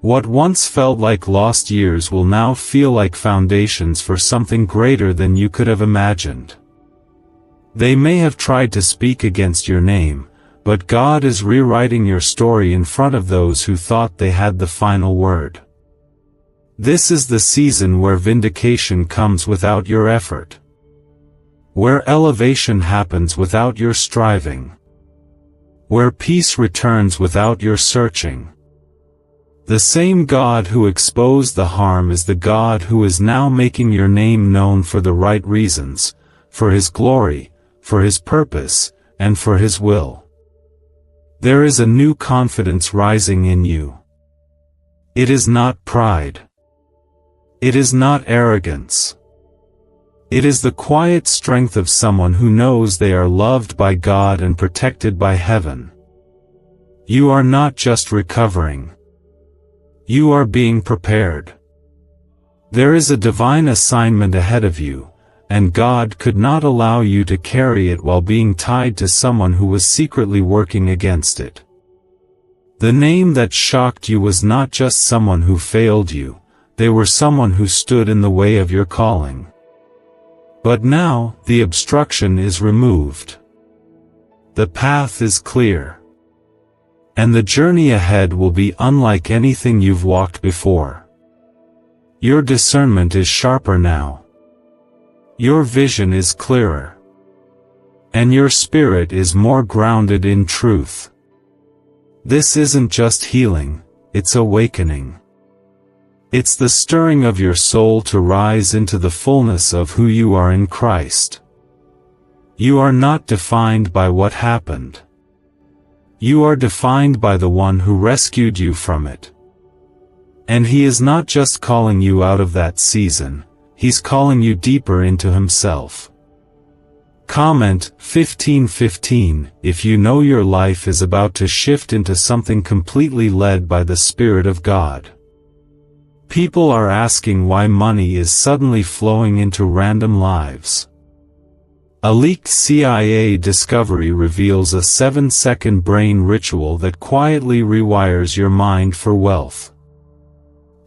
What once felt like lost years will now feel like foundations for something greater than you could have imagined. They may have tried to speak against your name, but God is rewriting your story in front of those who thought they had the final word. This is the season where vindication comes without your effort, where elevation happens without your striving, where peace returns without your searching. The same God who exposed the harm is the God who is now making your name known for the right reasons, for His glory, for His purpose, and for His will. There is a new confidence rising in you. It is not pride. It is not arrogance. It is the quiet strength of someone who knows they are loved by God and protected by heaven. You are not just recovering. You are being prepared. There is a divine assignment ahead of you, and God could not allow you to carry it while being tied to someone who was secretly working against it. The name that shocked you was not just someone who failed you, they were someone who stood in the way of your calling. But now, the obstruction is removed. The path is clear. And the journey ahead will be unlike anything you've walked before. Your discernment is sharper now. Your vision is clearer. And your spirit is more grounded in truth. This isn't just healing, it's awakening. It's the stirring of your soul to rise into the fullness of who you are in Christ. You are not defined by what happened. You are defined by the one who rescued you from it. And He is not just calling you out of that season, He's calling you deeper into Himself. Comment 15:15 if you know your life is about to shift into something completely led by the Spirit of God. People are asking why money is suddenly flowing into random lives. A leaked CIA discovery reveals a 7-second brain ritual that quietly rewires your mind for wealth.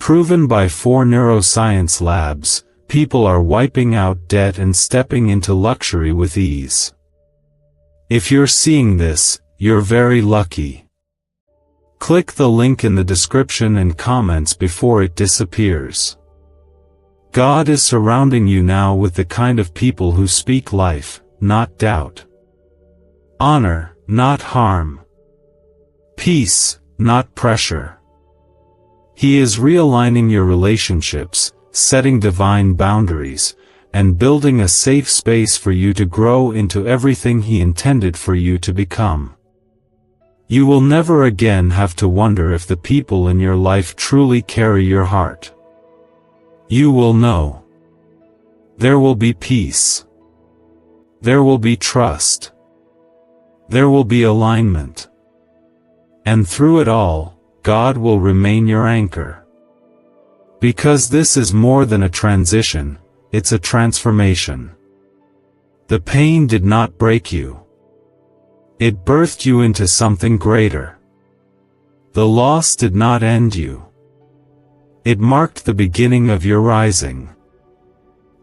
Proven by 4 neuroscience labs, people are wiping out debt and stepping into luxury with ease. If you're seeing this, you're very lucky. Click the link in the description and comments before it disappears. God is surrounding you now with the kind of people who speak life, not doubt. Honor, not harm. Peace, not pressure. He is realigning your relationships, setting divine boundaries, and building a safe space for you to grow into everything He intended for you to become. You will never again have to wonder if the people in your life truly carry your heart. You will know. There will be peace. There will be trust. There will be alignment. And through it all, God will remain your anchor. Because this is more than a transition, it's a transformation. The pain did not break you. It birthed you into something greater. The loss did not end you. It marked the beginning of your rising.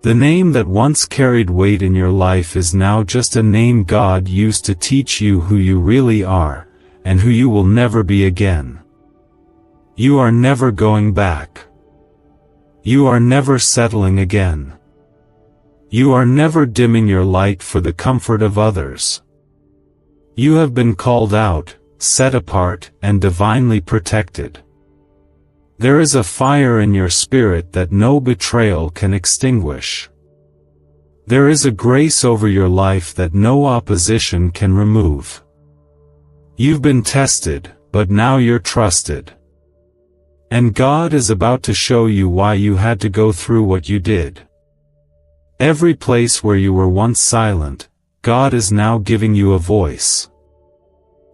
The name that once carried weight in your life is now just a name God used to teach you who you really are, and who you will never be again. You are never going back. You are never settling again. You are never dimming your light for the comfort of others. You have been called out, set apart, and divinely protected. There is a fire in your spirit that no betrayal can extinguish. There is a grace over your life that no opposition can remove. You've been tested, but now you're trusted. And God is about to show you why you had to go through what you did. Every place where you were once silent, God is now giving you a voice.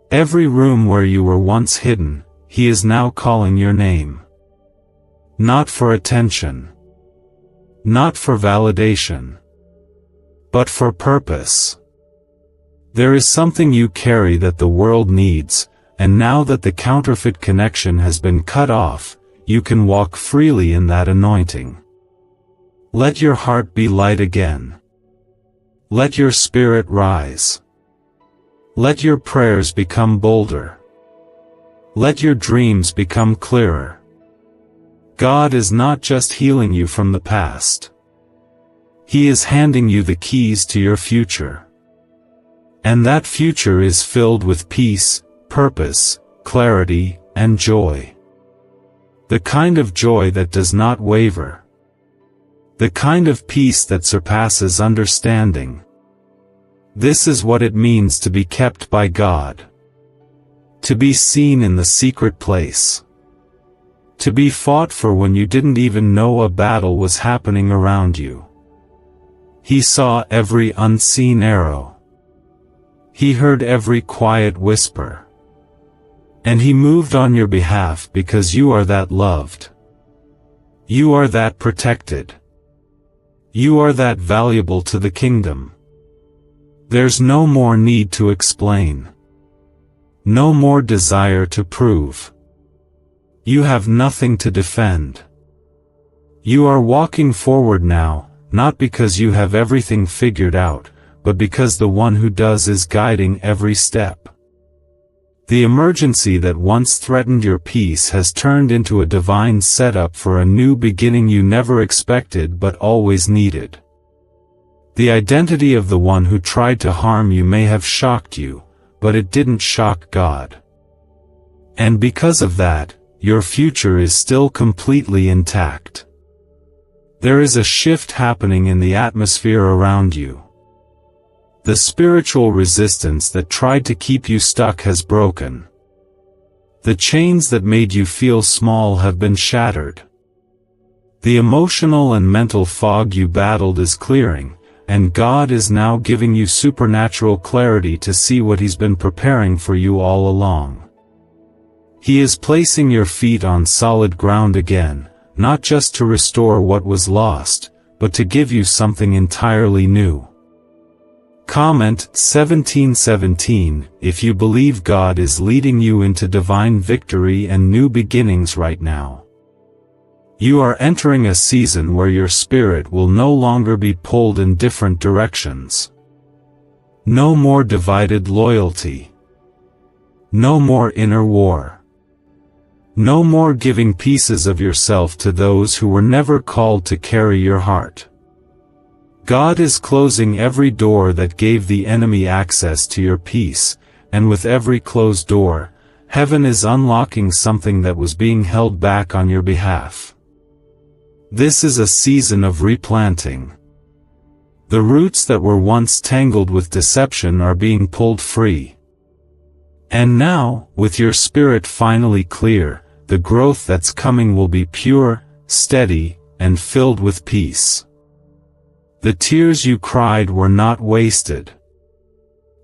Every room where you were once hidden, He is now calling your name. Not for attention. Not for validation. But for purpose. There is something you carry that the world needs, and now that the counterfeit connection has been cut off, you can walk freely in that anointing. Let your heart be light again. Let your spirit rise. Let your prayers become bolder. Let your dreams become clearer. God is not just healing you from the past. He is handing you the keys to your future. And that future is filled with peace, purpose, clarity, and joy. The kind of joy that does not waver. The kind of peace that surpasses understanding. This is what it means to be kept by God. To be seen in the secret place. To be fought for when you didn't even know a battle was happening around you. He saw every unseen arrow. He heard every quiet whisper. And he moved on your behalf because you are that loved. You are that protected. You are that valuable to the kingdom. There's no more need to explain. No more desire to prove. You have nothing to defend. You are walking forward now, not because you have everything figured out, but because the one who does is guiding every step. The emergency that once threatened your peace has turned into a divine setup for a new beginning you never expected but always needed. The identity of the one who tried to harm you may have shocked you, but it didn't shock God. And because of that, your future is still completely intact. There is a shift happening in the atmosphere around you. The spiritual resistance that tried to keep you stuck has broken. The chains that made you feel small have been shattered. The emotional and mental fog you battled is clearing, and God is now giving you supernatural clarity to see what He's been preparing for you all along. He is placing your feet on solid ground again, not just to restore what was lost, but to give you something entirely new. Comment 1717 if you believe God is leading you into divine victory and new beginnings right now. You are entering a season where your spirit will no longer be pulled in different directions. No more divided loyalty. No more inner war. No more giving pieces of yourself to those who were never called to carry your heart. God is closing every door that gave the enemy access to your peace, and with every closed door, heaven is unlocking something that was being held back on your behalf. This is a season of replanting. The roots that were once tangled with deception are being pulled free. And now, with your spirit finally clear, the growth that's coming will be pure, steady, and filled with peace. The tears you cried were not wasted.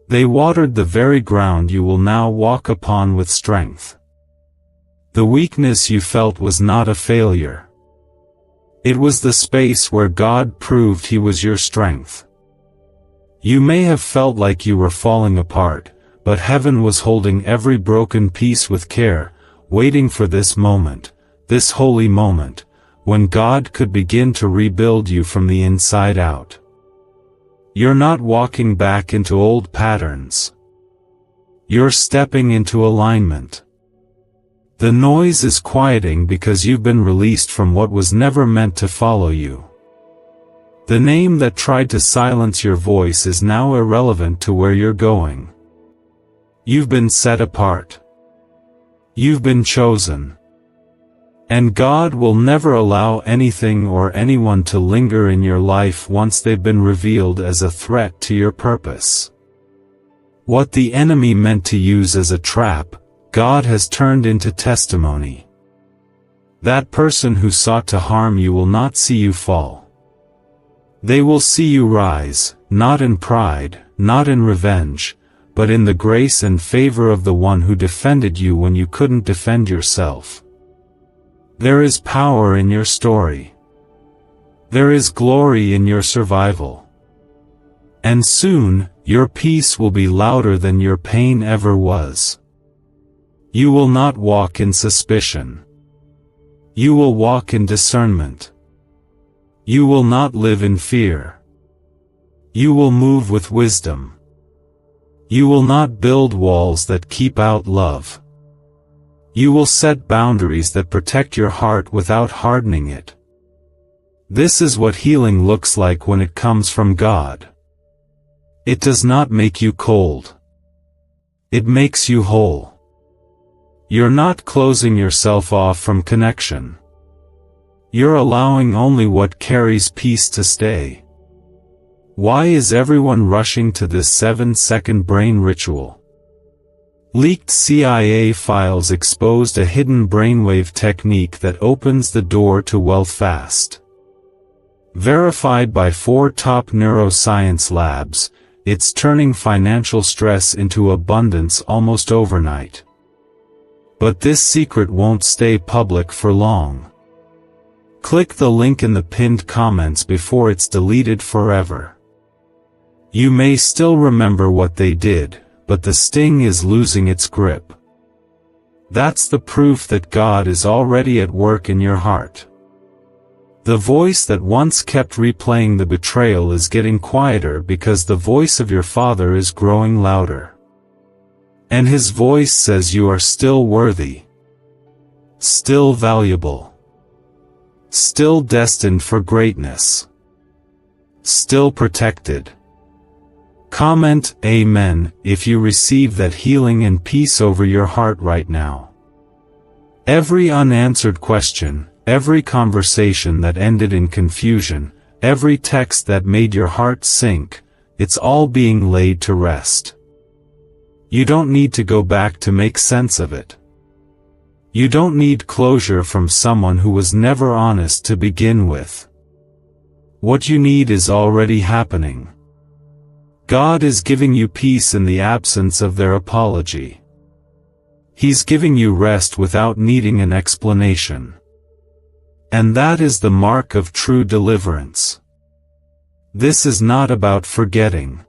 They watered the very ground you will now walk upon with strength. The weakness you felt was not a failure. It was the space where God proved He was your strength. You may have felt like you were falling apart, but heaven was holding every broken piece with care, waiting for this moment, this holy moment, when God could begin to rebuild you from the inside out. You're not walking back into old patterns. You're stepping into alignment. The noise is quieting because you've been released from what was never meant to follow you. The name that tried to silence your voice is now irrelevant to where you're going. You've been set apart. You've been chosen. And God will never allow anything or anyone to linger in your life once they've been revealed as a threat to your purpose. What the enemy meant to use as a trap, God has turned into testimony. That person who sought to harm you will not see you fall. They will see you rise, not in pride, not in revenge, but in the grace and favor of the one who defended you when you couldn't defend yourself. There is power in your story. There is glory in your survival. And soon, your peace will be louder than your pain ever was. You will not walk in suspicion. You will walk in discernment. You will not live in fear. You will move with wisdom. You will not build walls that keep out love. You will set boundaries that protect your heart without hardening it. This is what healing looks like when it comes from God. It does not make you cold. It makes you whole. You're not closing yourself off from connection. You're allowing only what carries peace to stay. Why is everyone rushing to this 7-second brain ritual? Leaked CIA files exposed a hidden brainwave technique that opens the door to wealth fast. Verified by 4 top neuroscience labs, it's turning financial stress into abundance almost overnight. But this secret won't stay public for long. Click the link in the pinned comments before it's deleted forever. You may still remember what they did, but the sting is losing its grip. That's the proof that God is already at work in your heart. The voice that once kept replaying the betrayal is getting quieter because the voice of your Father is growing louder. And His voice says you are still worthy, still valuable, still destined for greatness, still protected. Comment Amen if you receive that healing and peace over your heart right now. Every unanswered question, every conversation that ended in confusion, every text that made your heart sink, it's all being laid to rest. You don't need to go back to make sense of it. You don't need closure from someone who was never honest to begin with. What you need is already happening. God is giving you peace in the absence of their apology. He's giving you rest without needing an explanation. And that is the mark of true deliverance. This is not about forgetting.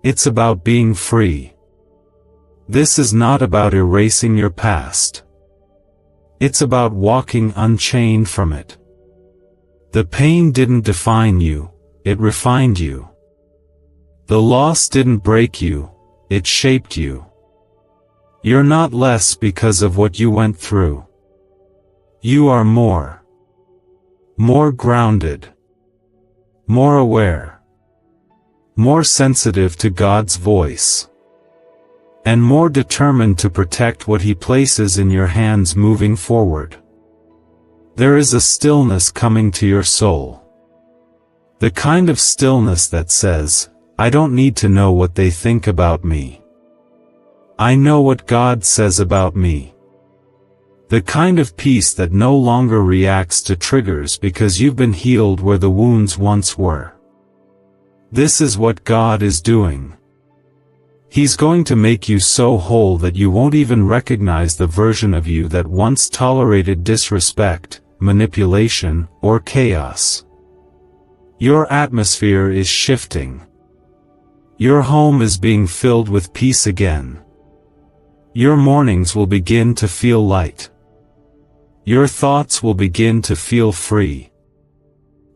It's about being free. This is not about erasing your past. It's about walking unchained from it. The pain didn't define you, it refined you. The loss didn't break you, it shaped you. You're not less because of what you went through. You are more. More grounded. More aware. More sensitive to God's voice. And more determined to protect what He places in your hands moving forward. There is a stillness coming to your soul. The kind of stillness that says, I don't need to know what they think about me. I know what God says about me. The kind of peace that no longer reacts to triggers because you've been healed where the wounds once were. This is what God is doing. He's going to make you so whole that you won't even recognize the version of you that once tolerated disrespect, manipulation, or chaos. Your atmosphere is shifting. Your home is being filled with peace again. Your mornings will begin to feel light. Your thoughts will begin to feel free.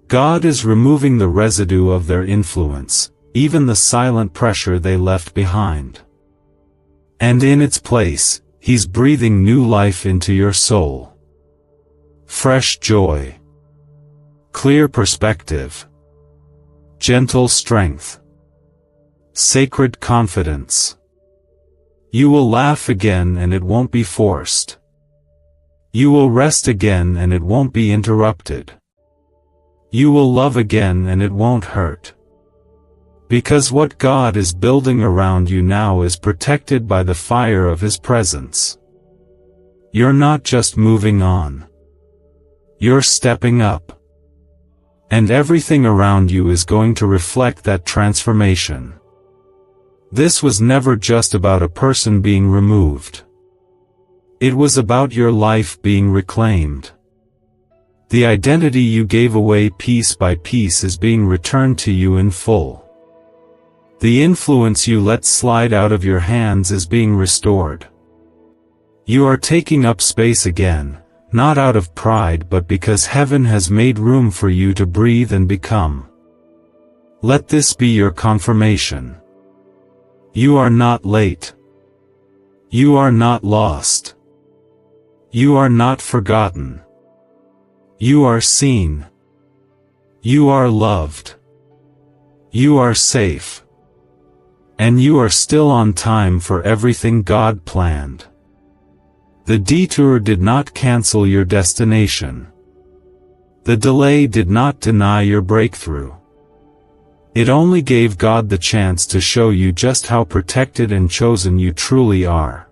God is removing the residue of their influence, even the silent pressure they left behind. And in its place, He's breathing new life into your soul. Fresh joy. Clear perspective. Gentle strength. Sacred confidence. You will laugh again and it won't be forced. You will rest again and it won't be interrupted. You will love again and it won't hurt. Because what God is building around you now is protected by the fire of His presence. You're not just moving on. You're stepping up. And everything around you is going to reflect that transformation. This was never just about a person being removed. It was about your life being reclaimed. The identity you gave away piece by piece is being returned to you in full. The influence you let slide out of your hands is being restored. You are taking up space again, not out of pride but because heaven has made room for you to breathe and become. Let this be your confirmation. You are not late. You are not lost. You are not forgotten. You are seen. You are loved. You are safe. And you are still on time for everything God planned. The detour did not cancel your destination. The delay did not deny your breakthrough. It only gave God the chance to show you just how protected and chosen you truly are.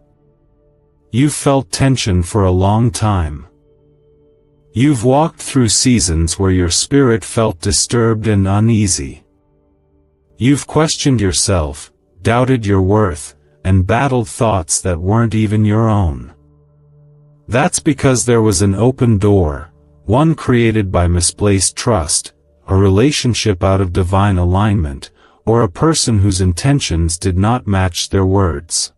You've felt tension for a long time. You've walked through seasons where your spirit felt disturbed and uneasy. You've questioned yourself, doubted your worth, and battled thoughts that weren't even your own. That's because there was an open door, one created by misplaced trust, a relationship out of divine alignment, or a person whose intentions did not match their words.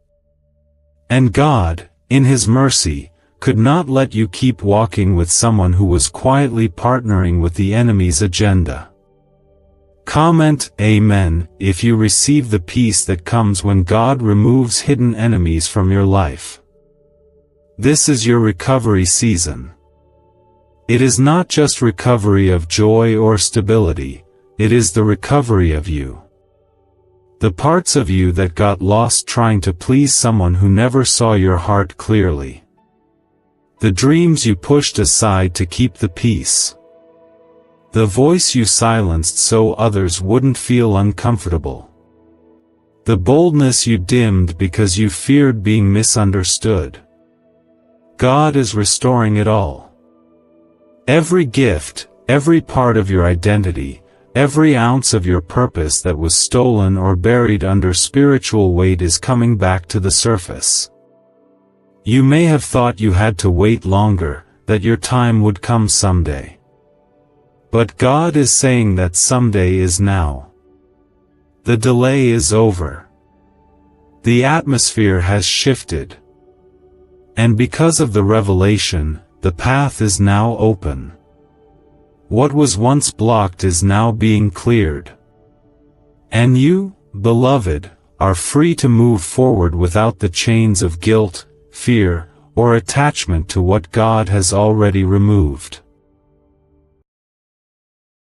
And God, in His mercy, could not let you keep walking with someone who was quietly partnering with the enemy's agenda. Comment Amen if you receive the peace that comes when God removes hidden enemies from your life. This is your recovery season. It is not just recovery of joy or stability, it is the recovery of you. The parts of you that got lost trying to please someone who never saw your heart clearly. The dreams you pushed aside to keep the peace. The voice you silenced so others wouldn't feel uncomfortable. The boldness you dimmed because you feared being misunderstood. God is restoring it all. Every gift, every part of your identity, every ounce of your purpose that was stolen or buried under spiritual weight is coming back to the surface. You may have thought you had to wait longer, that your time would come someday. But God is saying that someday is now. The delay is over. The atmosphere has shifted. And because of the revelation, the path is now open. What was once blocked is now being cleared. And you, beloved, are free to move forward without the chains of guilt, fear, or attachment to what God has already removed.